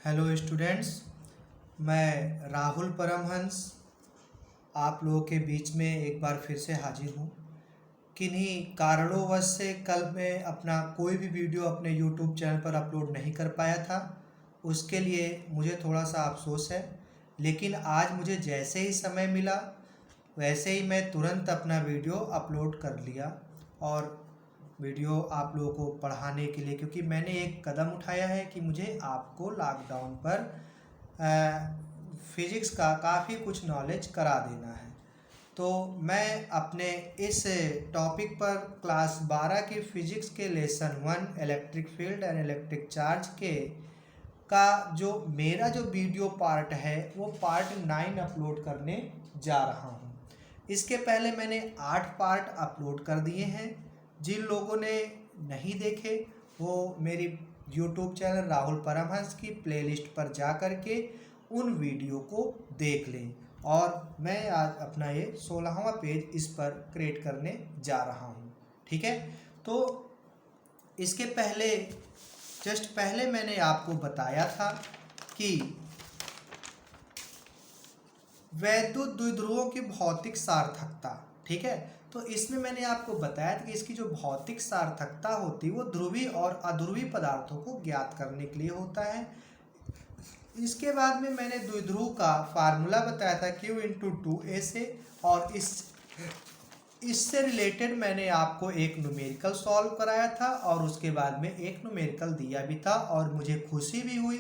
Hello students, मैं राहुल परमहंस आप लोगों के बीच में एक बार फिर से हाजिर हूँ। किन्हीं कारणोंवश से कल मैं अपना कोई भी वीडियो अपने यूट्यूब चैनल पर अपलोड नहीं कर पाया था। उसके लिए मुझे थोड़ा सा अफसोस है, लेकिन आज मुझे जैसे ही समय मिला वैसे ही मैं तुरंत अपना वीडियो अपलोड कर लिया और वीडियो आप लोगों को पढ़ाने के लिए, क्योंकि मैंने एक कदम उठाया है कि मुझे आपको लॉकडाउन पर फिज़िक्स का काफ़ी कुछ नॉलेज करा देना है। तो मैं अपने इस टॉपिक पर क्लास 12 की फ़िज़िक्स के lesson 1 electric field and electric charge के का जो मेरा जो वीडियो पार्ट है वो पार्ट 9 अपलोड करने जा रहा हूँ। इसके पहले मैंने 8 पार्ट अपलोड कर दिए हैं। जिन लोगों ने नहीं देखे वो मेरी यूट्यूब चैनल राहुल परमहंस की प्लेलिस्ट पर जा कर के उन वीडियो को देख लें। और मैं आज अपना ये 16वां पेज इस पर क्रिएट करने जा रहा हूँ। ठीक है, तो इसके पहले जस्ट पहले मैंने आपको बताया था कि वैद्युत द्विध्रुवों की भौतिक सार्थकता। ठीक है, तो इसमें मैंने आपको बताया था कि इसकी जो भौतिक सार्थकता होती है वो ध्रुवीय और अध्रुवीय पदार्थों को ज्ञात करने के लिए होता है। इसके बाद में मैंने द्विध्रुव का फार्मूला बताया था Q इंटू 2a से, और इससे रिलेटेड मैंने आपको एक न्यूमेरिकल सॉल्व कराया था और उसके बाद में एक न्यूमेरिकल दिया भी था, और मुझे खुशी भी हुई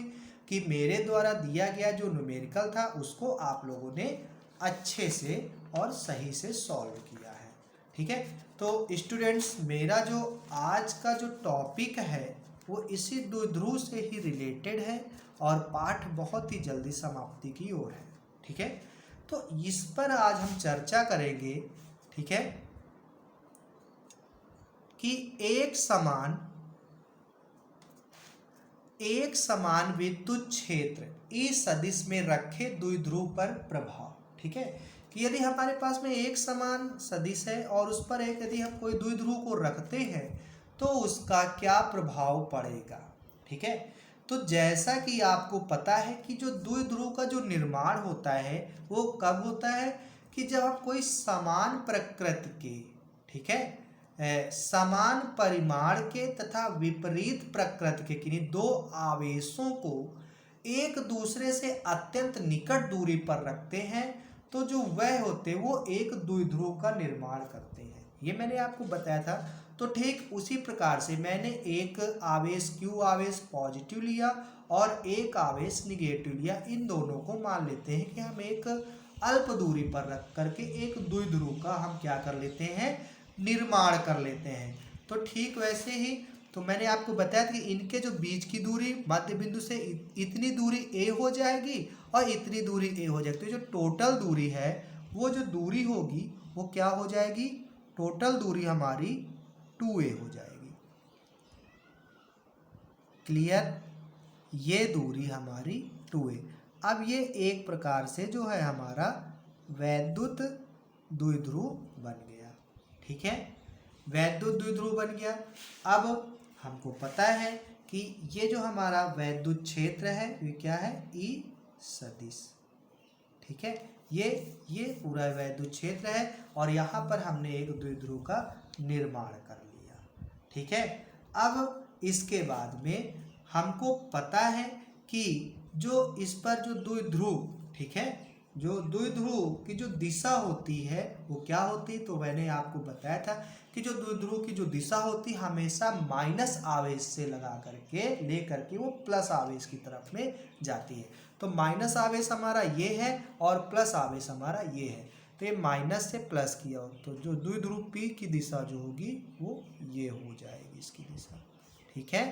कि मेरे द्वारा दिया गया जो न्यूमेरिकल था उसको आप लोगों ने अच्छे से और सही से सॉल्व किया है। ठीक है, तो स्टूडेंट्स मेरा जो आज का जो टॉपिक है वो इसी द्विध्रुव से ही रिलेटेड है और पाठ बहुत ही जल्दी समाप्ति की ओर है। ठीक है, तो इस पर आज हम चर्चा करेंगे। ठीक है, कि एक समान विद्युत क्षेत्र E सदिश में रखे द्विध्रुव पर प्रभाव। ठीक है, कि यदि हमारे पास में एक समान सदिश है और उस पर एक यदि हम कोई द्विध्रुव को रखते हैं तो उसका क्या प्रभाव पड़ेगा। ठीक है, तो जैसा कि आपको पता है कि जो द्विध्रुव का जो निर्माण होता है वो कब होता है कि जब हम कोई समान प्रकृति के, ठीक है, समान परिमाण के तथा विपरीत प्रकृति के किन्हीं दो आवेशों को एक दूसरे से अत्यंत निकट दूरी पर रखते हैं तो जो वह होते वो एक द्विध्रुव का निर्माण करते हैं। ये मैंने आपको बताया था। तो ठीक उसी प्रकार से मैंने एक आवेश Q आवेश पॉजिटिव लिया और एक आवेश निगेटिव लिया। इन दोनों को मान लेते हैं कि हम एक अल्प दूरी पर रख करके एक द्विध्रुव का हम क्या कर लेते हैं, निर्माण कर लेते हैं। तो ठीक वैसे ही तो मैंने आपको बताया था कि इनके जो बीच की दूरी मध्य बिंदु से इतनी दूरी a हो जाएगी और इतनी दूरी a हो जाएगी। तो जो टोटल दूरी है वो जो दूरी होगी वो क्या हो जाएगी, टोटल दूरी हमारी 2a हो जाएगी। क्लियर, ये दूरी हमारी 2a। अब ये एक प्रकार से जो है हमारा वैद्युत द्विध्रुव बन गया। ठीक है, वैद्युत द्विध्रुव बन गया। अब हमको पता है कि ये जो हमारा वैद्युत क्षेत्र है ये क्या है, E सदिश। ठीक है, ये पूरा वैद्युत क्षेत्र है और यहाँ पर हमने एक द्विध्रुव का निर्माण कर लिया। ठीक है, अब इसके बाद में हमको पता है कि जो इस पर जो द्विध्रुव, ठीक है, जो द्विध्रुव की जो दिशा होती है वो क्या होती है, तो मैंने आपको बताया था कि जो द्विध्रुव की जो दिशा होती है हमेशा माइनस आवेश से लगा करके ले करके वो प्लस आवेश की तरफ में जाती है। तो माइनस आवेश हमारा ये है और प्लस आवेश हमारा ये है। तो ये माइनस से प्लस किया हो तो जो द्विध्रुव P की दिशा जो होगी वो ये हो जाएगी, इसकी दिशा। ठीक है,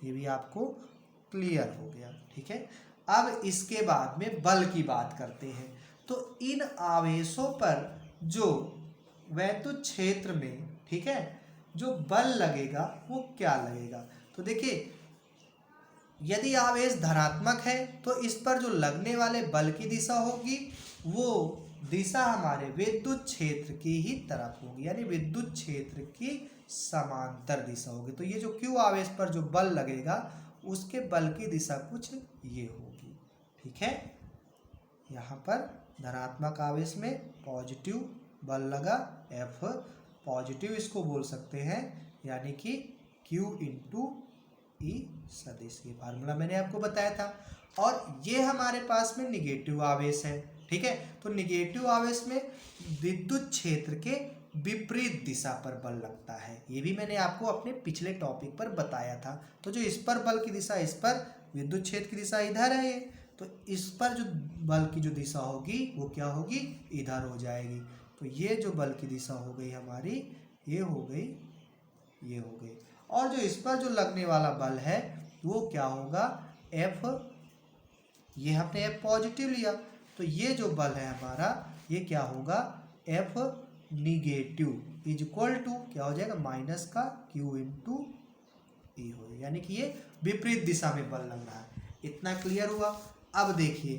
ये भी आपको क्लियर हो गया। ठीक है, अब इसके बाद में बल की बात करते हैं। तो इन आवेशों पर जो वैद्युत क्षेत्र में, ठीक है, जो बल लगेगा वो क्या लगेगा। तो देखिए यदि आवेश धनात्मक है तो इस पर जो लगने वाले बल की दिशा होगी वो दिशा हमारे विद्युत क्षेत्र की ही तरफ होगी, यानी विद्युत क्षेत्र की समांतर दिशा होगी। तो ये जो Q आवेश पर जो बल लगेगा उसके बल की दिशा कुछ ये होगी। ठीक है, यहाँ पर धनात्मक आवेश में पॉजिटिव बल लगा F, पॉजिटिव इसको बोल सकते हैं, यानी कि Q इंटू E सदिश। ये फार्मूला मैंने आपको बताया था। और ये हमारे पास में निगेटिव आवेश है। ठीक है, तो निगेटिव आवेश में विद्युत क्षेत्र के विपरीत दिशा पर बल लगता है। ये भी मैंने आपको अपने पिछले टॉपिक पर बताया था। तो जो इस पर बल की दिशा, इस पर विद्युत क्षेत्र की दिशा इधर है, ये तो इस पर जो बल की जो दिशा होगी वो क्या होगी, इधर हो जाएगी। तो ये जो बल की दिशा हो गई हमारी, ये हो गई, ये हो गई। और जो इस पर जो लगने वाला बल है वो क्या होगा, F, ये हमने F पॉजिटिव लिया, तो ये जो बल है हमारा ये क्या होगा, F negative is equal to क्या हो जाएगा, माइनस का Q इंटू E हो, यानी कि ये विपरीत दिशा में बल लग रहा है। इतना क्लियर हुआ। अब देखिए,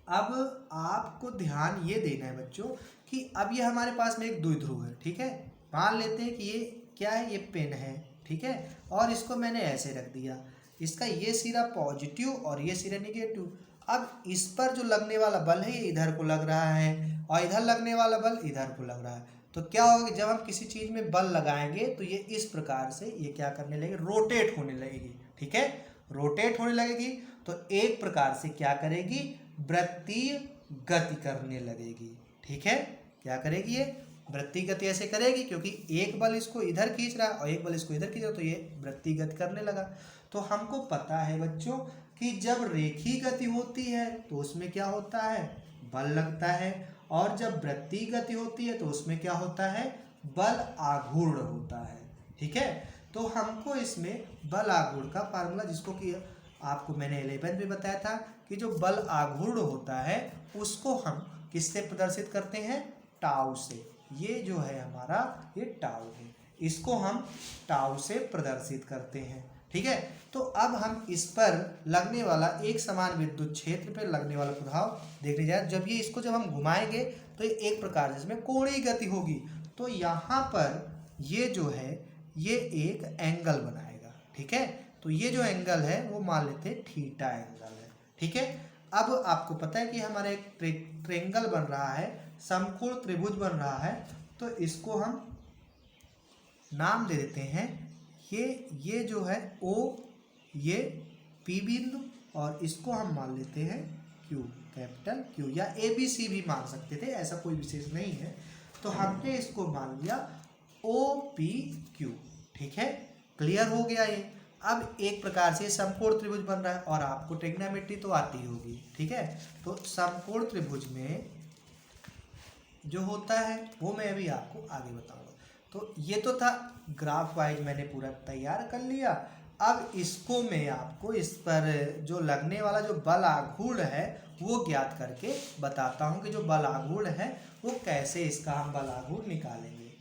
अब आपको ध्यान ये देना है बच्चों कि अब ये हमारे पास में एक द्विध्रुव है। ठीक है, मान लेते हैं कि ये क्या है, ये पेन है। ठीक है, और इसको मैंने ऐसे रख दिया, इसका ये सिरा पॉजिटिव और ये सिरा निगेटिव। अब इस पर जो लगने वाला बल है ये इधर को लग रहा है और इधर लगने वाला बल इधर को लग रहा है। तो क्या होगा कि जब हम किसी चीज़ में बल लगाएंगे तो ये इस प्रकार से ये क्या करने लगेगी, रोटेट होने लगेगी। ठीक है, रोटेट होने लगेगी तो एक प्रकार से क्या करेगी, वृत्तीय गति करने लगेगी। ठीक है, क्या करेगी, ये वृत्तीय गति ऐसे करेगी क्योंकि एक बल इसको इधर खींच रहा है और एक बल इसको इधर खींच रहा है, तो ये वृत्तीय गति करने लगा। तो हमको पता है बच्चों कि जब रेखीय गति होती है तो उसमें क्या होता है, बल लगता है, और जब वृत्तीय गति होती है तो उसमें क्या होता है, बल आघूर्ण होता है। ठीक है, तो हमको इसमें बल आघूर्ण का फार्मूला, जिसको कि आपको मैंने 11 में बताया था कि जो बल आघूर्ण होता है उसको हम किससे प्रदर्शित करते हैं, टाउ से। ये जो है हमारा ये टाउ है, इसको हम टाउ से प्रदर्शित करते हैं। ठीक है, तो अब हम इस पर लगने वाला एक समान विद्युत क्षेत्र पर लगने वाला प्रभाव देख लीजिए। जब ये इसको जब हम घुमाएंगे तो ये एक प्रकार जिसमें कोणीय गति होगी, तो यहाँ पर ये जो है ये एक एंगल बनाएगा। ठीक है, तो ये जो एंगल है वो मान लेते हैं थीटा एंगल है। ठीक है, अब आपको पता है कि हमारा एक ट्रेंगल बन रहा है, समकोण त्रिभुज बन रहा है, तो इसको हम नाम दे देते हैं, ये जो है O, ये P बिंदु, और इसको हम मान लेते हैं Q, कैपिटल Q, या ABC भी मान सकते थे, ऐसा कोई विशेष नहीं है। तो हमने इसको मान लिया OPQ। ठीक है, क्लियर हो गया ये। अब एक प्रकार से समकोण त्रिभुज बन रहा है और आपको ट्रिग्नोमेट्री तो आती होगी। ठीक है, तो समकोण त्रिभुज में जो होता है वो मैं अभी आपको आगे बताऊंगा। तो ये तो था ग्राफ वाइज, मैंने पूरा तैयार कर लिया। अब इसको मैं आपको इस पर जो लगने वाला जो बल आघूर्ण है वो ज्ञात करके बताता हूँ कि जो बल आघूर्ण है वो कैसे इसका हम बल आघूर्ण निकालेंगे।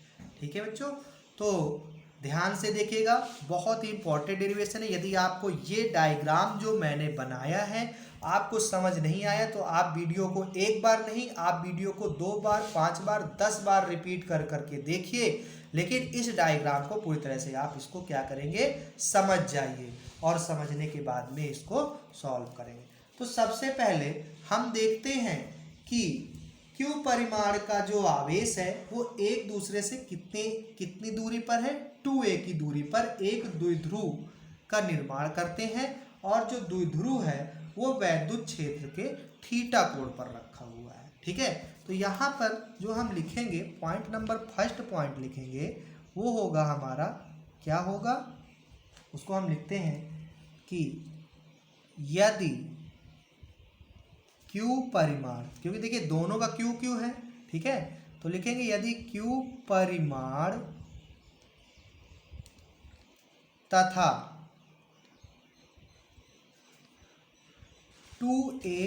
ठीक है बच्चों, तो ध्यान से देखिएगा, बहुत ही इंपॉर्टेंट डेरिवेशन है। यदि आपको ये डायग्राम जो मैंने बनाया है आपको समझ नहीं आया तो आप वीडियो को एक बार नहीं, आप वीडियो को 2 बार, 5 बार, 10 बार रिपीट कर करके देखिए, लेकिन इस डायग्राम को पूरी तरह से आप इसको क्या करेंगे, समझ जाइए, और समझने के बाद में इसको सॉल्व करेंगे। तो सबसे पहले हम देखते हैं कि Q परिमाण का जो आवेश है वो एक दूसरे से कितनी दूरी पर है, 2a की दूरी पर एक द्विध्रुव का निर्माण करते हैं, और जो द्विध्रुव है वो वैद्युत क्षेत्र के थीटा कोण पर रखा हुआ है। ठीक है, तो यहाँ पर जो हम लिखेंगे पॉइंट नंबर, फर्स्ट पॉइंट लिखेंगे वो होगा हमारा, क्या होगा, उसको हम लिखते हैं कि यदि Q परिमाण, क्योंकि देखिए दोनों का Q Q है। ठीक है, तो लिखेंगे यदि Q परिमाण तथा 2a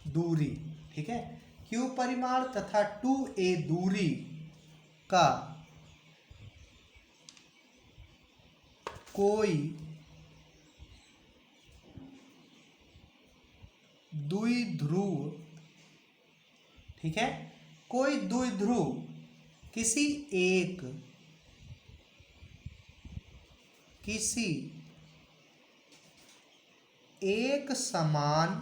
दूरी, ठीक है, Q परिमाण तथा 2a दूरी का कोई द्विध्रुव, ठीक है, कोई द्विध्रुव किसी किसी एक समान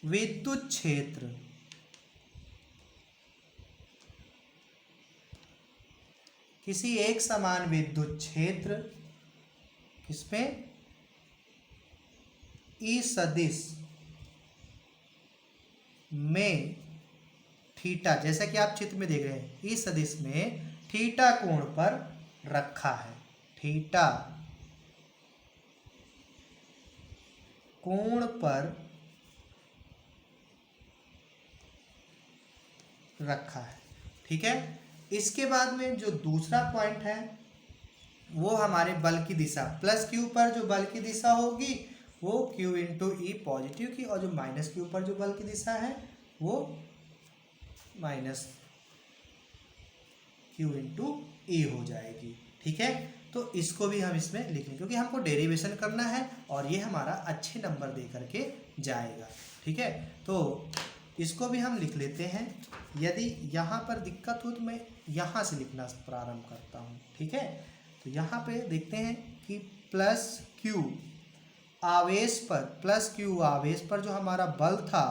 विद्युत क्षेत्र किसी एक समान विद्युत क्षेत्र किसमें ई सदिश में थीटा, जैसा कि आप चित्र में देख रहे हैं, ई सदिश में थीटा कोण पर रखा है, थीटा कोण पर रखा है। ठीक है, इसके बाद में जो दूसरा पॉइंट है वो हमारे बल की दिशा, प्लस क्यू पर जो बल की दिशा होगी वो क्यू इंटू ई पॉजिटिव की, और जो माइनस क्यू पर जो बल की दिशा है वो माइनस क्यू इंटू ई हो जाएगी। ठीक है, तो इसको भी हम इसमें लिख लें क्योंकि हमको डेरिवेशन करना है और ये हमारा अच्छे नंबर दे करके जाएगा। ठीक है, तो इसको भी हम लिख लेते हैं। यदि यहाँ पर दिक्कत हो तो मैं यहाँ से लिखना प्रारंभ करता हूँ। ठीक है, तो यहाँ पे देखते हैं कि प्लस क्यू आवेश पर, प्लस क्यू आवेश पर जो हमारा बल था,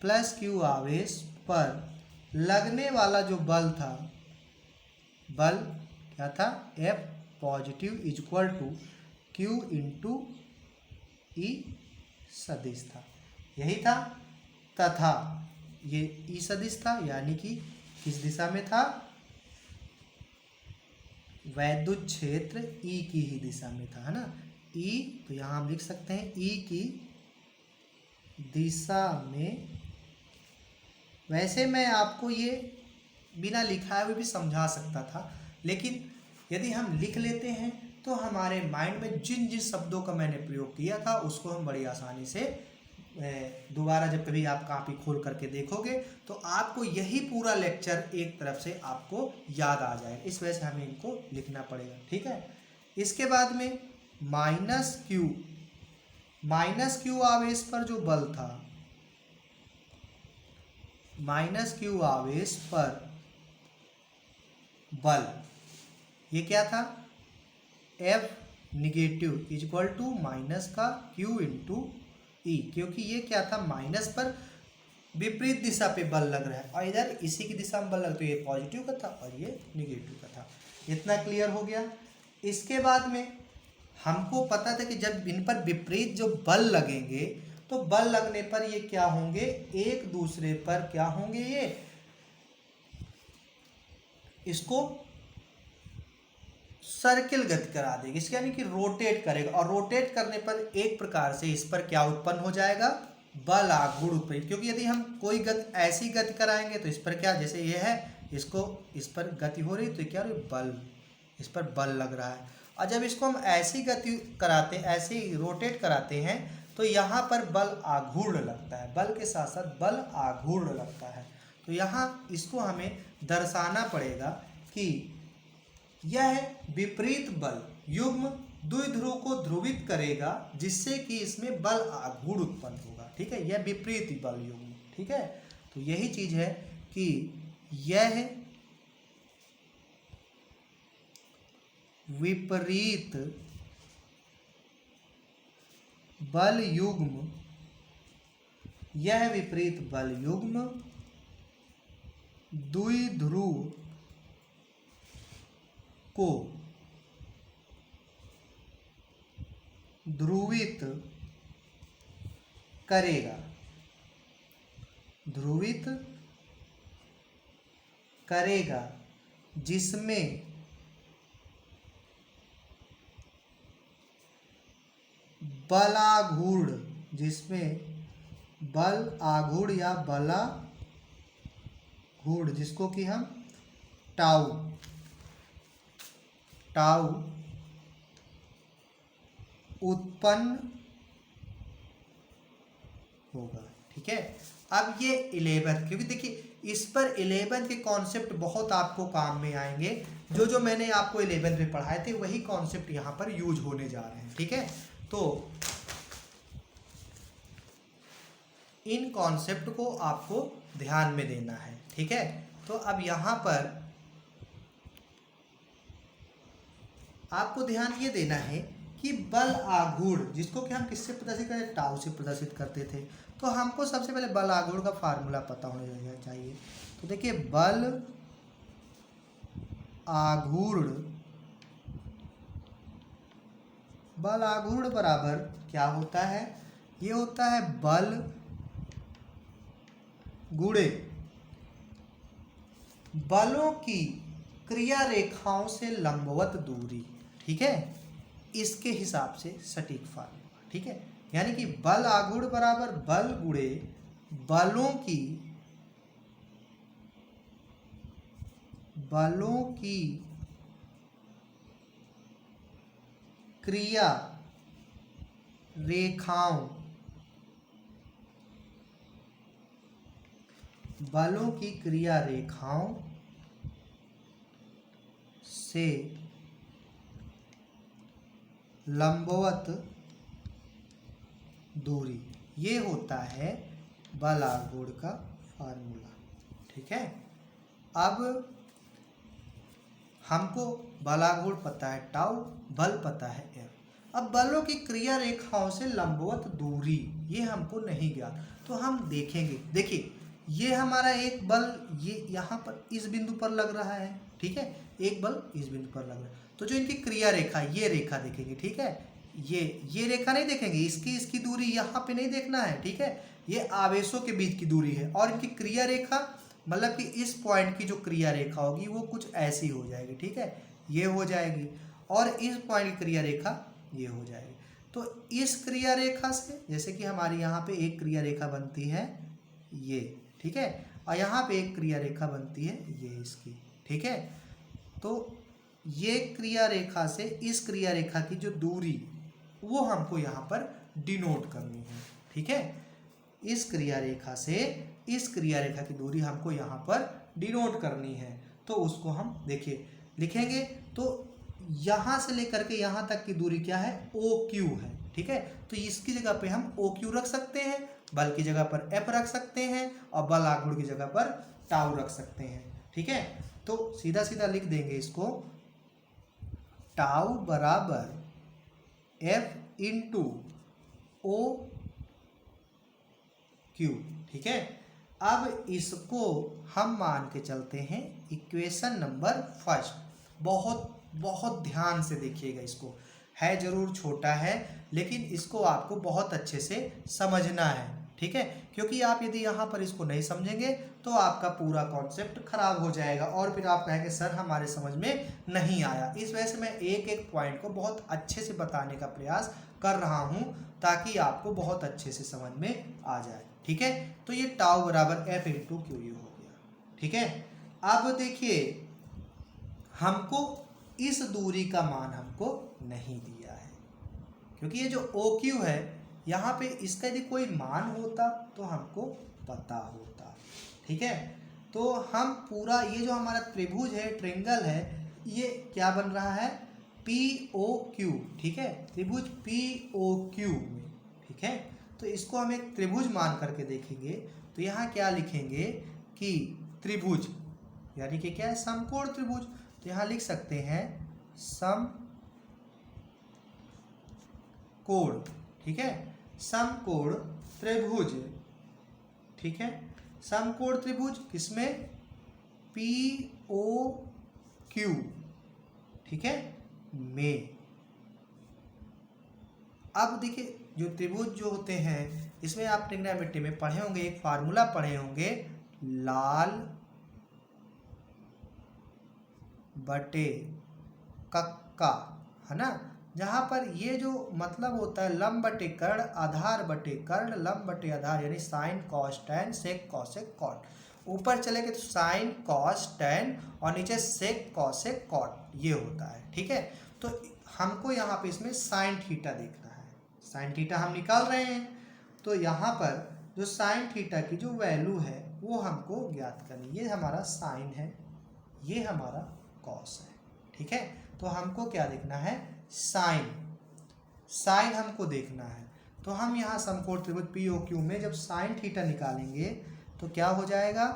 प्लस क्यू आवेश पर लगने वाला जो बल था, बल क्या था, F positive is equal to Q into E सदिश था, यही था। तथा ये ई सदिश था यानी कि किस दिशा में था, वैद्युत क्षेत्र ई की ही दिशा में था, है ना। ई, तो यहाँ हम लिख सकते हैं ई की दिशा में। वैसे मैं आपको ये बिना लिखाए हुए भी समझा सकता था, लेकिन यदि हम लिख लेते हैं तो हमारे माइंड में जिन जिन शब्दों का मैंने प्रयोग किया था उसको हम बड़ी आसानी से दोबारा जब कभी आप कॉपी खोल करके देखोगे तो आपको यही पूरा लेक्चर एक तरफ से आपको याद आ जाएगा। इस वजह से हमें इनको लिखना पड़ेगा। ठीक है, इसके बाद में माइनस क्यू आवेश पर जो बल था, माइनस क्यू आवेश पर बल, ये क्या था, F negative is equal to minus का Q इंटू ई, क्योंकि ये क्या था, माइनस पर विपरीत दिशा पे बल लग रहा है और इधर इसी की दिशा में बल लग, तो ये पॉजिटिव का था और ये निगेटिव का था। इतना क्लियर हो गया। इसके बाद में हमको पता था कि जब इन पर विपरीत जो बल लगेंगे तो बल लगने पर ये क्या होंगे, एक दूसरे पर क्या होंगे, ये इसको सर्किल गति करा देगी, इसके यानी कि रोटेट करेगा, और रोटेट करने पर एक प्रकार से इस पर क्या उत्पन्न हो जाएगा, बल आघूर्ण उत्पन्न। क्योंकि यदि हम कोई गति ऐसी गति कराएंगे तो इस पर क्या, जैसे ये है, इसको इस पर गति हो रही तो क्या हो रही, बल, इस पर बल लग रहा है। और जब इसको हम ऐसी गति कराते, ऐसे रोटेट कराते हैं तो यहाँ पर बल आघूर्ण लगता है, बल के साथ साथ बल आघूर्ण लगता है। तो यहाँ इसको हमें दर्शाना पड़ेगा कि यह विपरीत बल युग्म द्विध्रुव को ध्रुवित करेगा जिससे कि इसमें बल आघूर्ण उत्पन्न होगा। ठीक है, यह विपरीत बल युग्म। ठीक है, तो यही चीज है कि यह विपरीत बल युग्म, यह विपरीत बल युग्म द्विध्रुव को ध्रुवित करेगा, ध्रुवित करेगा जिसमें बलाघूर्ण, जिसमें बल आघूर्ण या बलाघूर्ण, जिसको कि हम टाउ उत्पन्न होगा। ठीक है, अब ये 11th, क्योंकि देखिए इस पर 11th के कॉन्सेप्ट बहुत आपको काम में आएंगे, जो मैंने आपको 11th में पढ़ाए थे वही कॉन्सेप्ट यहाँ पर यूज होने जा रहे हैं। ठीक है, तो इन कॉन्सेप्ट को आपको ध्यान में देना है। ठीक है, तो अब यहाँ पर आपको ध्यान ये देना है कि बल आघूर्ण, जिसको कि हम किससे प्रदर्शित करते, टाउ से प्रदर्शित करते थे, तो हमको सबसे पहले बल आघूर्ण का फार्मूला पता होना चाहिए। तो देखिए बल आघूर्ण बराबर क्या होता है, ये होता है बल गुणे बलों की क्रिया रेखाओं से लंबवत दूरी। ठीक है, इसके हिसाब से सटीक फार्मूला। ठीक है, यानी कि बल आघूर्ण बराबर बल गुणे बलों की क्रिया रेखाओं से लंबवत दूरी, ये होता है बल आघूर्ण का फार्मूला। ठीक है, अब हमको बल आघूर्ण पता है टाउ, बल पता है एफ। अब बलों की क्रिया रेखाओं से लंबवत दूरी ये हमको नहीं ज्ञात, तो हम देखेंगे। देखिए ये हमारा एक बल ये यहाँ पर इस बिंदु पर लग रहा है। ठीक है, एक बल इस बिंदु पर लग रहा है, तो जो इनकी क्रिया रेखा ये रेखा देखेंगे। ठीक है, ये रेखा नहीं देखेंगे, इसकी दूरी यहाँ पे नहीं देखना है। ठीक है, ये आवेशों के बीच की दूरी है, और इनकी क्रिया रेखा मतलब कि इस पॉइंट की जो क्रिया रेखा होगी वो कुछ ऐसी हो जाएगी। ठीक है, ये हो जाएगी, और इस पॉइंट की क्रिया रेखा ये हो जाएगी। तो इस क्रिया रेखा से, जैसे कि हमारी यहाँ पे एक क्रिया रेखा बनती है ये, ठीक है, और यहाँ पे एक क्रिया रेखा बनती है ये इसकी। ठीक है, तो ये क्रिया रेखा से इस क्रिया रेखा की जो दूरी वो हमको यहाँ पर डिनोट करनी है। ठीक है, इस क्रिया रेखा से इस क्रिया रेखा की दूरी हमको यहाँ पर डिनोट करनी है, तो उसको हम देखिए लिखेंगे। तो यहाँ से लेकर के यहाँ तक की दूरी क्या है, ओ क्यू है। ठीक है, तो इसकी जगह पे हम ओ क्यू रख सकते हैं, बल की जगह पर एफ रख सकते हैं, और बल आघूर्ण की जगह पर टाउ रख सकते हैं। ठीक है, तो सीधा सीधा लिख देंगे इसको, टाउ बराबर एफ इंटू ओ क्यू। ठीक है, अब इसको हम मान के चलते हैं इक्वेशन नंबर फर्स्ट। बहुत बहुत ध्यान से देखिएगा, इसको है जरूर छोटा है, लेकिन इसको आपको बहुत अच्छे से समझना है। ठीक है, क्योंकि आप यदि यहाँ पर इसको नहीं समझेंगे तो आपका पूरा कॉन्सेप्ट खराब हो जाएगा, और फिर आप कहेंगे सर हमारे समझ में नहीं आया। इस वजह से मैं एक एक पॉइंट को बहुत अच्छे से बताने का प्रयास कर रहा हूँ, ताकि आपको बहुत अच्छे से समझ में आ जाए। ठीक है, तो ये टाउ बराबर एफ इंटू क्यू ये हो गया। ठीक है, अब देखिए हमको इस दूरी का मान हमको नहीं दिया है, क्योंकि ये जो ओ क्यू है यहाँ पे इसका यदि कोई मान होता तो हमको पता होता। ठीक है, तो हम पूरा ये जो हमारा त्रिभुज है, ट्रेंगल है, ये क्या बन रहा है, पी ओ क्यू। ठीक है, त्रिभुज पी ओ क्यू में। ठीक है, तो इसको हम एक त्रिभुज मान करके देखेंगे, तो यहाँ क्या लिखेंगे कि त्रिभुज यानी कि क्या है, समकोण त्रिभुज। तो यहाँ लिख सकते हैं समकोण। ठीक है, समकोण त्रिभुज। ठीक है, समकोण त्रिभुज किसमें, पी ओ क्यू। ठीक है, में। अब देखिए जो त्रिभुज जो होते हैं इसमें आप ट्रिग्नोमेट्री में पढ़े होंगे, एक फार्मूला पढ़े होंगे, लाल बटे कक्का, है ना, जहाँ पर ये जो मतलब होता है लंब बटे कर्ण, आधार बटे कर्ण, लंब बटे आधार, यानी sine cos tan sec cosec cot. ऊपर चलेंगे तो साइन कॉस टैन और नीचे सेक कॉसेक कॉट, ये होता है। ठीक है, तो हमको यहाँ पे इसमें साइन थीटा देखना है, साइन थीटा हम निकाल रहे हैं, तो यहाँ पर जो साइन थीटा की जो वैल्यू है वो हमको ज्ञात करनी। ये हमारा साइन है, ये हमारा कॉस है। ठीक है, तो हमको क्या देखना है, साइन हमको देखना है। तो हम यहाँ समकोण त्रिभुज पी ओ क्यू में जब साइन थीटा निकालेंगे तो क्या हो जाएगा,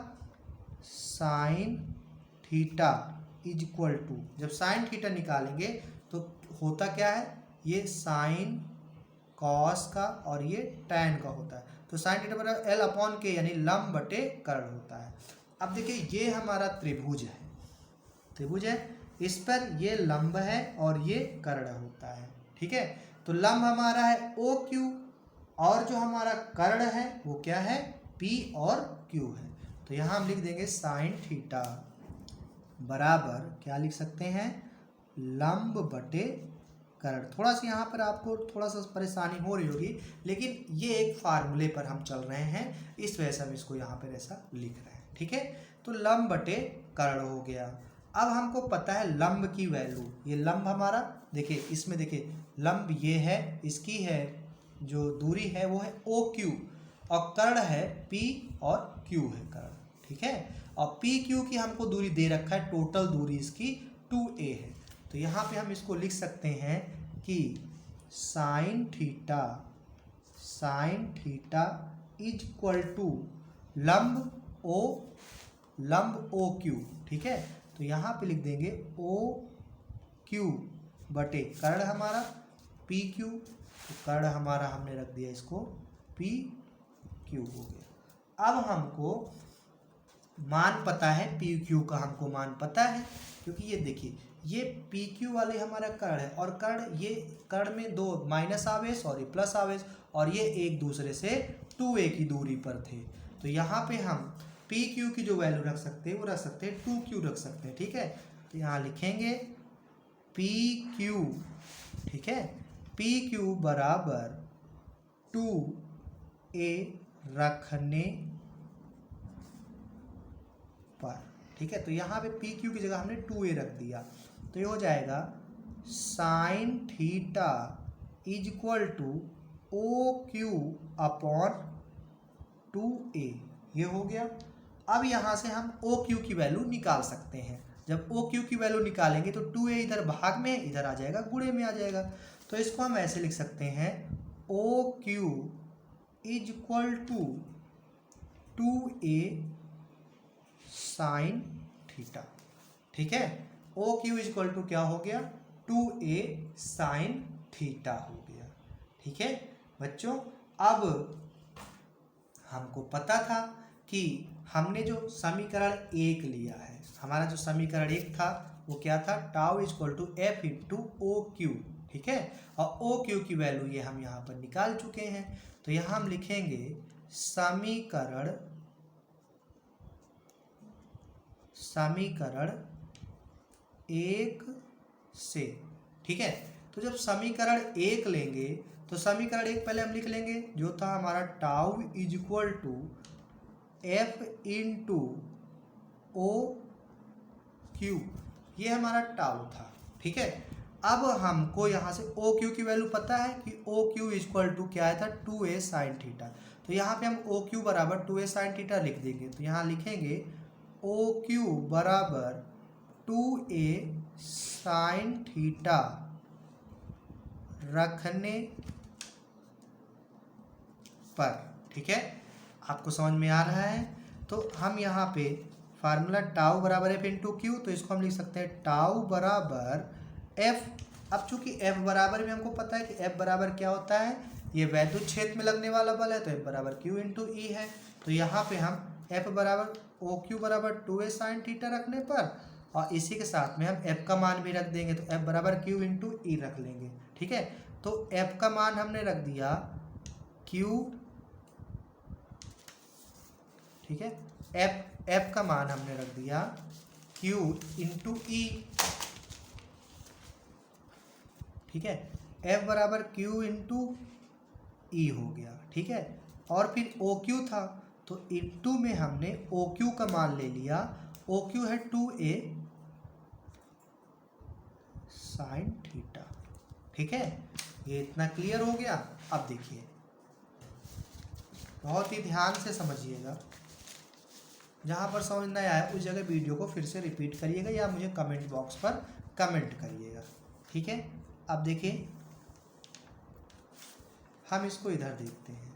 sine theta is equal to, जब साइन थीटा निकालेंगे तो होता क्या है, ये साइन कॉस का और ये टैन का होता है। तो साइन थीटा बराबर एल अपॉन के यानी लंब बटे कर्ण होता है। अब देखिए ये हमारा त्रिभुज है, त्रिभुज है, इस पर ये लंब है और ये कर्ण होता है। ठीक है, तो लंब हमारा है ओ क्यू और जो हमारा कर्ण है वो क्या है, पी और क्यू है। तो यहाँ हम लिख देंगे साइन थीटा बराबर क्या लिख सकते हैं, लंब बटे कर्ण। थोड़ा सा यहाँ पर आपको थोड़ा सा परेशानी हो रही होगी, लेकिन ये एक फार्मूले पर हम चल रहे हैं, इस वजह से हम इसको यहाँ पर ऐसा लिख रहे हैं। ठीक है, तो लंब बटे कर्ण हो गया। अब हमको पता है लंब की वैल्यू, ये लंब हमारा देखिए, इसमें देखिए लंब ये है, इसकी है जो दूरी है वो है ओ क्यू और कर्ण है पी और क्यू है कर्ण। ठीक है, और पी क्यू की हमको दूरी दे रखा है, टोटल दूरी इसकी 2a है। तो यहाँ पे हम इसको लिख सकते हैं कि sine theta is equal to लंब ओ क्यू। ठीक है, तो यहाँ पे लिख देंगे ओ क्यू बटे कर्ण हमारा पी क्यू, तो कर्ण हमारा हमने रख दिया इसको पी क्यू हो गया। अब हमको मान पता है, पी क्यू का हमको मान पता है, क्योंकि ये देखिए ये पी क्यू वाले हमारा कर्ण है और ये कर्ण में दो माइनस आवेश और ये प्लस आवेश और ये एक दूसरे से 2a की दूरी पर थे। तो यहाँ पे हम पी क्यू की जो वैल्यू रख सकते हैं वो रख सकते हैं 2q रख सकते हैं। ठीक है, तो यहाँ लिखेंगे पी क्यू। ठीक है, पी क्यू बराबर 2a रखने पर। ठीक है, तो यहाँ पे पी क्यू की जगह हमने 2a रख दिया, तो ये हो जाएगा sine theta is equal to O Q upon 2a, ये हो गया। अब यहाँ से हम ओ क्यू की वैल्यू निकाल सकते हैं। जब ओ क्यू की वैल्यू निकालेंगे तो 2a इधर भाग में, इधर आ जाएगा गुणे में आ जाएगा। तो इसको हम ऐसे लिख सकते हैं O Q is equal to 2a sine theta. ठीक है, O Q is equal to क्या हो गया, 2a साइन थीटा हो गया। ठीक है बच्चों, अब हमको पता था कि हमने जो समीकरण 1 लिया है, हमारा जो समीकरण 1 था वो क्या था, tau is equal to F into O Q. ठीक है, और ओ क्यू की वैल्यू ये हम यहाँ पर निकाल चुके हैं। तो यहाँ हम लिखेंगे समीकरण 1 से। ठीक है, तो जब समीकरण 1 लेंगे तो समीकरण 1 पहले हम लिख लेंगे जो था हमारा tau is equal to F into O Q, ये हमारा टाउ था। ठीक है, अब हमको यहाँ से ओ क्यू की वैल्यू पता है कि O Q is equal to क्या आया था, 2a साइन थीटा। तो यहाँ पे हम ओ क्यू बराबर 2a साइन थीटा लिख देंगे। तो यहाँ लिखेंगे ओ क्यू बराबर 2a साइन थीटा रखने पर। ठीक है, आपको समझ में आ रहा है। तो हम यहाँ पे फार्मूला टाउ बराबर एफ इंटू क्यू, तो इसको हम लिख सकते हैं टाउ बराबर एफ। अब चूंकि एफ बराबर में हमको पता है कि एफ बराबर क्या होता है, ये वैद्युत क्षेत्र में लगने वाला बल है, तो एफ बराबर क्यू इंटू ई है। तो यहाँ पे हम एफ बराबर ओ क्यू बराबर 2a साइन थीटा रखने पर और इसी के साथ में हम एफ का मान भी रख देंगे, तो एफ बराबर क्यू इंटू ई रख लेंगे। ठीक है, तो एफ का मान हमने रख दिया क्यू। ठीक है, एफ का मान हमने रख दिया क्यू इंटू ई। ठीक है, एफ बराबर क्यू इंटू ई हो गया। ठीक है, और फिर ओ क्यू था तो इंटू में हमने ओ क्यू का मान ले लिया, ओ क्यू है 2a साइन थीटा। ठीक है, ये इतना क्लियर हो गया। अब देखिए बहुत ही ध्यान से समझिएगा, जहाँ पर समझ नहीं आया उस जगह वीडियो को फिर से रिपीट करिएगा या मुझे कमेंट बॉक्स पर कमेंट करिएगा। ठीक है, अब देखिए हम इसको इधर देखते हैं।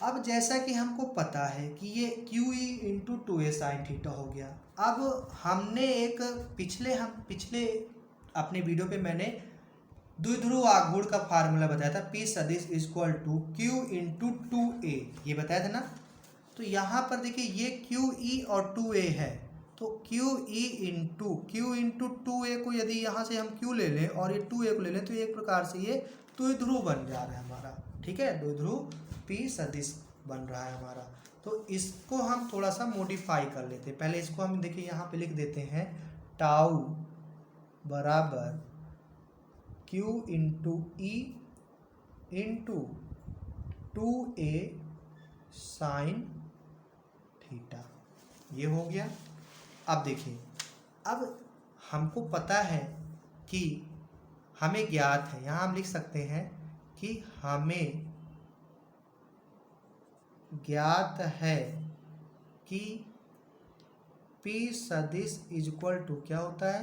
अब जैसा कि हमको पता है कि ये Q E into 2a sine theta हो गया। अब हमने एक पिछले अपने वीडियो पे मैंने द्विध्रुव आघूर्ण का फार्मूला बताया था, P सदिश equal to Q into 2A, ये बताया था ना। तो यहाँ पर देखिए ये QE और 2A है, तो QE इंटू 2A को यदि यहाँ से हम Q ले लें और ये 2A को ले लें तो एक प्रकार से ये द्विध्रुव बन जा रहा है हमारा, ठीक है, द्विध्रुव P सदिश बन रहा है हमारा। तो इसको हम थोड़ा सा मॉडिफाई कर लेते हैं। पहले इसको हम देखिए यहाँ पे लिख देते हैं, टाउ बराबर Q into E into 2A sine theta, ये हो गया। अब देखिए, अब हमको पता है कि हमें ज्ञात है, यहाँ हम लिख सकते हैं कि हमें ज्ञात है कि P सदिश इक्वल टू क्या होता है,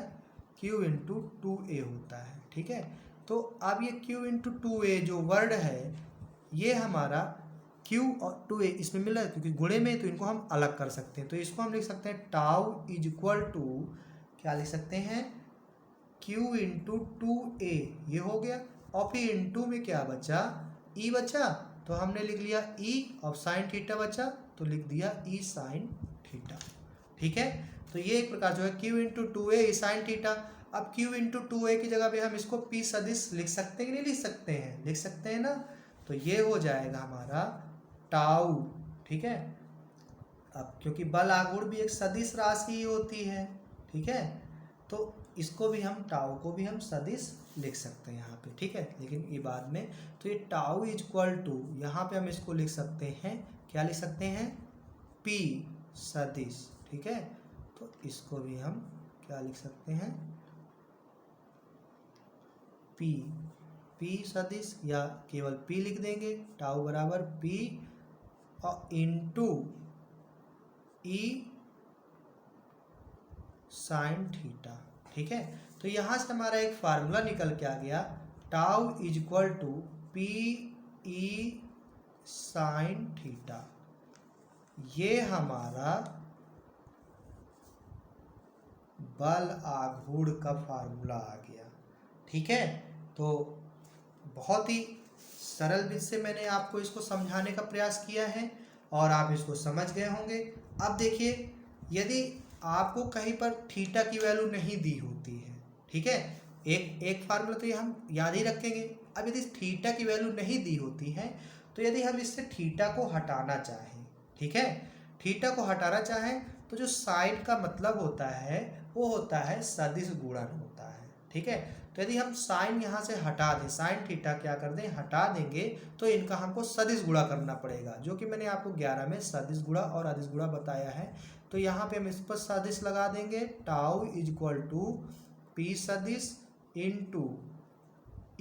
Q इंटू 2A होता है, ठीक है। तो अब ये Q इंटू 2A जो वर्ड है ये हमारा Q और 2A इसमें मिला है, क्योंकि गुणे में तो इनको हम अलग कर सकते हैं। तो इसको हम लिख सकते हैं टाउ इज इक्वल टू क्या लिख सकते हैं, Q इंटू 2A, ये हो गया। और फिर इंटू में क्या बचा, E बचा, तो हमने लिख लिया E, और साइन थीटा बचा तो लिख दिया E साइन थीटा, ठीक है। तो ये एक प्रकार जो है Q into 2A E sine theta. अब Q इंटू 2A की जगह पे हम इसको P सदिश लिख सकते हैं कि नहीं लिख सकते हैं, लिख सकते हैं ना। तो ये हो जाएगा हमारा टाउ, ठीक है। अब क्योंकि बल आघूर्ण भी एक सदिश राशि ही होती है, ठीक है, तो इसको भी हम टाउ को भी हम सदिश लिख सकते हैं यहाँ पे, ठीक है, लेकिन ये बाद में। तो ये टाउ इज इक्वल टू, यहाँ पे हम इसको लिख सकते हैं, क्या लिख सकते हैं, P सदिश, ठीक है। तो इसको भी हम क्या लिख सकते हैं, P सदिश, या केवल P लिख देंगे, टाउ बराबर P और इंटू E साइन थीटा, ठीक है। तो यहाँ से हमारा एक फार्मूला निकल के आ गया, tau is equal to P E sine theta, ये हमारा बल आघूर्ण का फार्मूला आ गया, ठीक है। तो बहुत ही सरल विधि से मैंने आपको इसको समझाने का प्रयास किया है और आप इसको समझ गए होंगे। अब देखिए, यदि आपको कहीं पर थीटा की वैल्यू नहीं दी होती है, ठीक है, एक फार्मूला तो ये हम याद ही रखेंगे। अब यदि थीटा की वैल्यू नहीं दी होती है तो यदि हम इससे थीटा को हटाना चाहें, ठीक है, थीटा को हटाना चाहें तो जो साइन का मतलब होता है वो होता है सदिश गुणन होता है, ठीक है। तो यदि हम साइन यहाँ से हटा दें, साइन थीटा क्या कर दें, हटा देंगे, तो इनका हमको सदिश गुणा करना पड़ेगा, जो कि मैंने आपको 11 में सदिश गुणा और अदिश गुणा बताया है। तो यहाँ पे हम इस पर सदिश लगा देंगे, tau is equal to P सदिश इंटू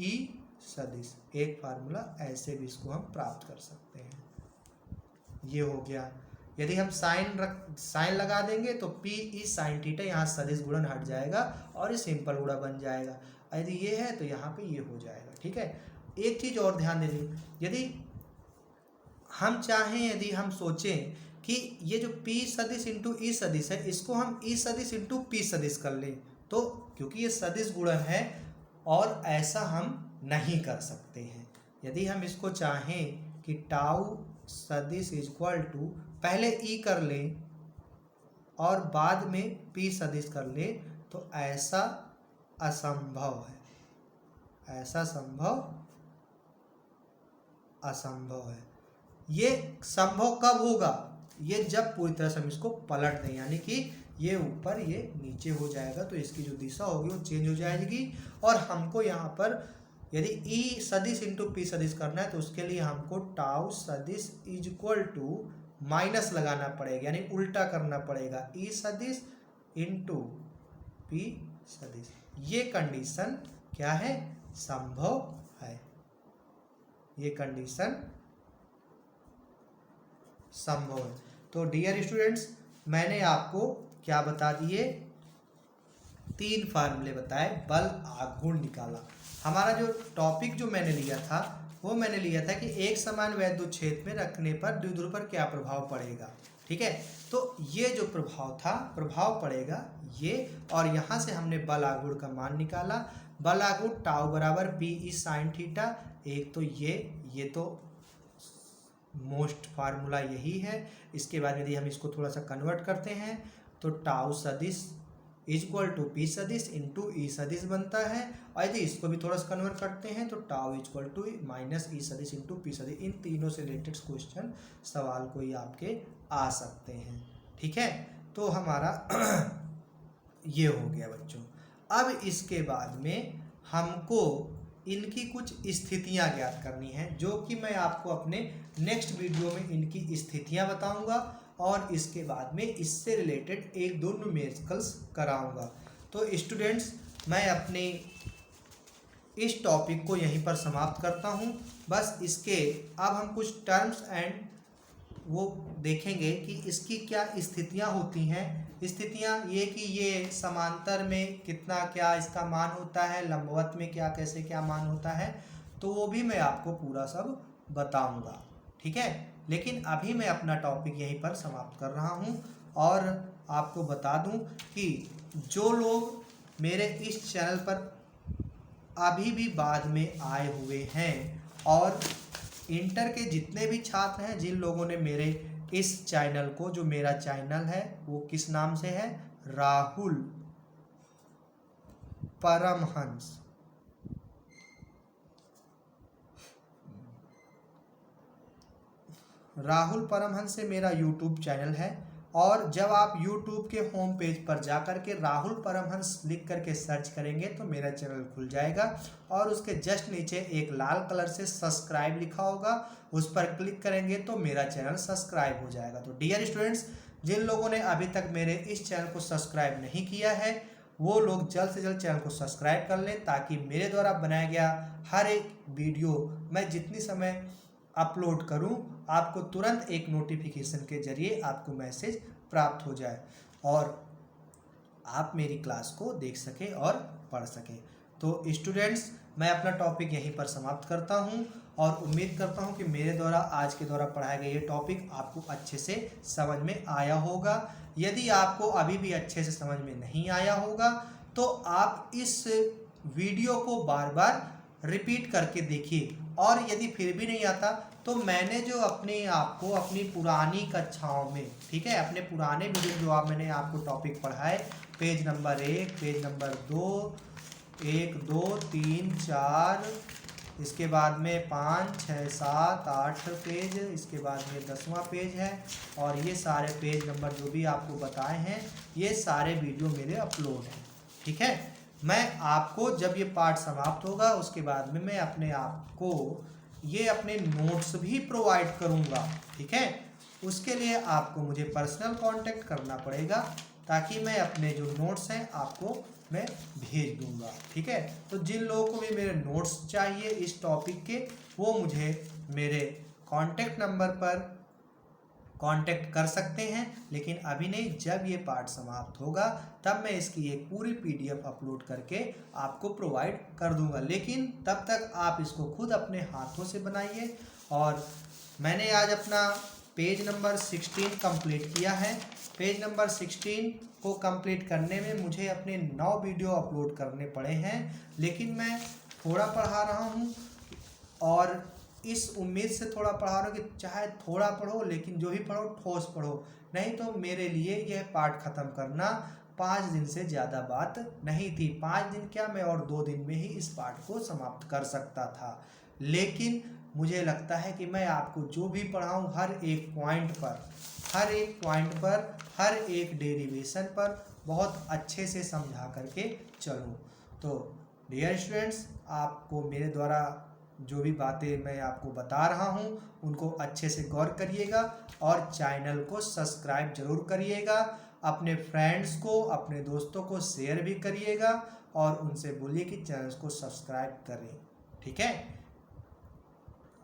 E सदिश, एक फार्मूला ऐसे भी इसको हम प्राप्त कर सकते हैं, ये हो गया। यदि हम साइन लगा देंगे तो P E साइन थीटा, यहाँ सदिश गुणन हट जाएगा और ये सिंपल गुणा बन जाएगा। यदि ये है तो यहाँ पे ये हो जाएगा, ठीक है। एक चीज़ और ध्यान दें, यदि हम चाहें, यदि हम सोचें कि ये जो P सदिश इंटू E सदिश है, इसको हम E सदिश इंटू P सदिश कर लें, तो क्योंकि ये सदिश गुणन है और ऐसा हम नहीं कर सकते हैं। यदि हम इसको चाहें कि टाउ सदिश इक्वल टू पहले E कर लें और बाद में P सदिश कर लें, तो ऐसा असंभव है, ऐसा असंभव है। ये संभव कब होगा, ये जब पूरी तरह से हम इसको पलट दें, यानी कि ये ऊपर ये नीचे हो जाएगा, तो इसकी जो दिशा होगी वो चेंज हो जाएगी। और हमको यहाँ पर यदि E सदिश इंटू P सदिश करना है तो उसके लिए हमको टाउ सदिश इज इक्वल टू माइनस लगाना पड़ेगा, यानी उल्टा करना पड़ेगा, E सदिश इंटू P सदिश। ये कंडीशन क्या है, संभव है, ये कंडीशन संभव है। तो डियर स्टूडेंट्स, मैंने आपको क्या बता दिए, 3 फार्मूले बताए, बल आघूर्ण निकाला। हमारा जो टॉपिक जो मैंने लिया था वो मैंने लिया था कि एक समान वैद्युत क्षेत्र में रखने पर द्विध्रुव पर क्या प्रभाव पड़ेगा, ठीक है। तो ये जो प्रभाव था, प्रभाव पड़ेगा ये, और यहाँ से हमने बल आघूर्ण का मान निकाला। बल आघूर्ण टाउ बराबर पी ई साइन थीटा। एक तो ये तो मोस्ट फार्मूला यही है। इसके बाद यदि हम इसको थोड़ा सा कन्वर्ट करते हैं तो टाउ सदिश इज इक्वल टू पी सदिश इंटू ई सदिश बनता है, और यदि इसको भी थोड़ा सा कन्वर्ट करते हैं तो tau is equal to minus E सदिश इंटू पी सदिश। इन तीनों से रिलेटेड क्वेश्चन सवाल कोई आपके आ सकते हैं, ठीक है। तो हमारा ये हो गया बच्चों। अब इसके बाद में हमको इनकी कुछ स्थितियां ज्ञात करनी है, जो कि मैं आपको अपने नेक्स्ट वीडियो में इनकी स्थितियां बताऊंगा, और इसके बाद में इससे रिलेटेड एक दो न्यूमेरिकल्स कराऊंगा। तो स्टूडेंट्स, मैं अपने इस टॉपिक को यहीं पर समाप्त करता हूं। बस इसके अब हम कुछ टर्म्स एंड वो देखेंगे कि इसकी क्या स्थितियां होती हैं। स्थितियां ये कि ये समांतर में कितना क्या इसका मान होता है, लंबवत में क्या कैसे क्या मान होता है, तो वो भी मैं आपको पूरा सब बताऊंगा, ठीक है। लेकिन अभी मैं अपना टॉपिक यहीं पर समाप्त कर रहा हूं, और आपको बता दूं कि जो लोग मेरे इस चैनल पर अभी भी बाद में आए हुए हैं, और इंटर के जितने भी छात्र हैं, जिन लोगों ने मेरे इस चैनल को, जो मेरा चैनल है वो किस नाम से है, राहुल परमहंस, राहुल परमहंस से मेरा यूट्यूब चैनल है। और जब आप यूट्यूब के होम पेज पर जाकर के राहुल परमहंस लिख करके सर्च करेंगे तो मेरा चैनल खुल जाएगा, और उसके जस्ट नीचे एक लाल कलर से सब्सक्राइब लिखा होगा, उस पर क्लिक करेंगे तो मेरा चैनल सब्सक्राइब हो जाएगा। तो डियर स्टूडेंट्स, जिन लोगों ने अभी तक मेरे इस चैनल को सब्सक्राइब नहीं किया है, वो लोग जल्द से जल्द चैनल को सब्सक्राइब कर लें, ताकि मेरे द्वारा बनाया गया हर एक वीडियो मैं जितनी समय अपलोड करूं, आपको तुरंत एक नोटिफिकेशन के जरिए आपको मैसेज प्राप्त हो जाए, और आप मेरी क्लास को देख सकें और पढ़ सकें। तो स्टूडेंट्स, मैं अपना टॉपिक यहीं पर समाप्त करता हूं, और उम्मीद करता हूं कि मेरे द्वारा आज के द्वारा पढ़ाया गया ये टॉपिक आपको अच्छे से समझ में आया होगा। यदि आपको अभी भी अच्छे से समझ में नहीं आया होगा तो आप इस वीडियो को बार बार रिपीट करके देखिए, और यदि फिर भी नहीं आता तो मैंने जो अपने आप को अपनी पुरानी कक्षाओं में, ठीक है, अपने पुराने वीडियो जो मैंने आपको टॉपिक पढ़ाए, पेज नंबर 1, पेज नंबर 2, 1, 2, 3, 4, इसके बाद में 5, 6, 7, 8 पेज, इसके बाद में 10वां पेज है, और ये सारे पेज नंबर जो भी आपको बताए हैं, ये सारे वीडियो मेरे अपलोड हैं, ठीक है। मैं आपको जब ये पार्ट समाप्त होगा उसके बाद में मैं अपने आप को ये अपने नोट्स भी प्रोवाइड करूंगा, ठीक है। उसके लिए आपको मुझे पर्सनल कांटेक्ट करना पड़ेगा, ताकि मैं अपने जो नोट्स हैं आपको मैं भेज दूंगा, ठीक है। तो जिन लोगों को भी मेरे नोट्स चाहिए इस टॉपिक के, वो मुझे मेरे कांटेक्ट नंबर पर कांटेक्ट कर सकते हैं, लेकिन अभी नहीं, जब ये पार्ट समाप्त होगा तब मैं इसकी एक पूरी पीडीएफ अपलोड करके आपको प्रोवाइड कर दूंगा। लेकिन तब तक आप इसको खुद अपने हाथों से बनाइए। और मैंने आज अपना पेज नंबर 16 कंप्लीट किया है। पेज नंबर 16 को कंप्लीट करने में मुझे अपने 9 वीडियो अपलोड करने पड़े हैं, लेकिन मैं थोड़ा पढ़ा रहा हूँ, और इस उम्मीद से थोड़ा पढ़ा रहा हूँ कि चाहे थोड़ा पढ़ो, लेकिन जो भी पढ़ो ठोस पढ़ो, नहीं तो मेरे लिए यह पाठ ख़त्म करना 5 दिन से ज़्यादा बात नहीं थी। 5 दिन क्या, मैं और 2 दिन में ही इस पाठ को समाप्त कर सकता था। लेकिन मुझे लगता है कि मैं आपको जो भी पढ़ाऊँ हर एक पॉइंट पर, हर एक डेरिवेशन पर बहुत अच्छे से समझा करके चलूँ। तो डियर स्टूडेंट्स, आपको मेरे द्वारा जो भी बातें मैं आपको बता रहा हूँ उनको अच्छे से गौर करिएगा, और चैनल को सब्सक्राइब जरूर करिएगा। अपने फ्रेंड्स को, अपने दोस्तों को शेयर भी करिएगा, और उनसे बोलिए कि चैनल को सब्सक्राइब करें, ठीक है।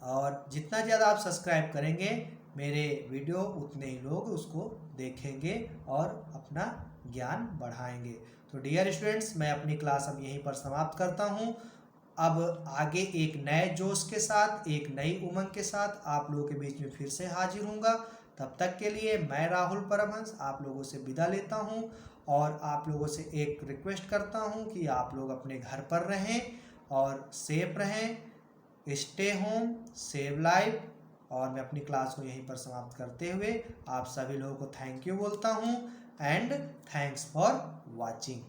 और जितना ज़्यादा आप सब्सक्राइब करेंगे मेरे वीडियो, उतने ही लोग उसको देखेंगे और अपना ज्ञान बढ़ाएंगे। तो डियर स्टूडेंट्स, मैं अपनी क्लास अब यहीं पर समाप्त करता हूँ। अब आगे एक नए जोश के साथ, एक नई उमंग के साथ आप लोगों के बीच में फिर से हाजिर होऊंगा। तब तक के लिए मैं राहुल परमहंस आप लोगों से विदा लेता हूं और आप लोगों से एक रिक्वेस्ट करता हूं कि आप लोग अपने घर पर रहें और सेफ रहें, स्टे होम, सेव लाइफ। और मैं अपनी क्लास को यहीं पर समाप्त करते हुए आप सभी लोगों को थैंक यू बोलता हूं एंड थैंक्स फॉर वॉचिंग।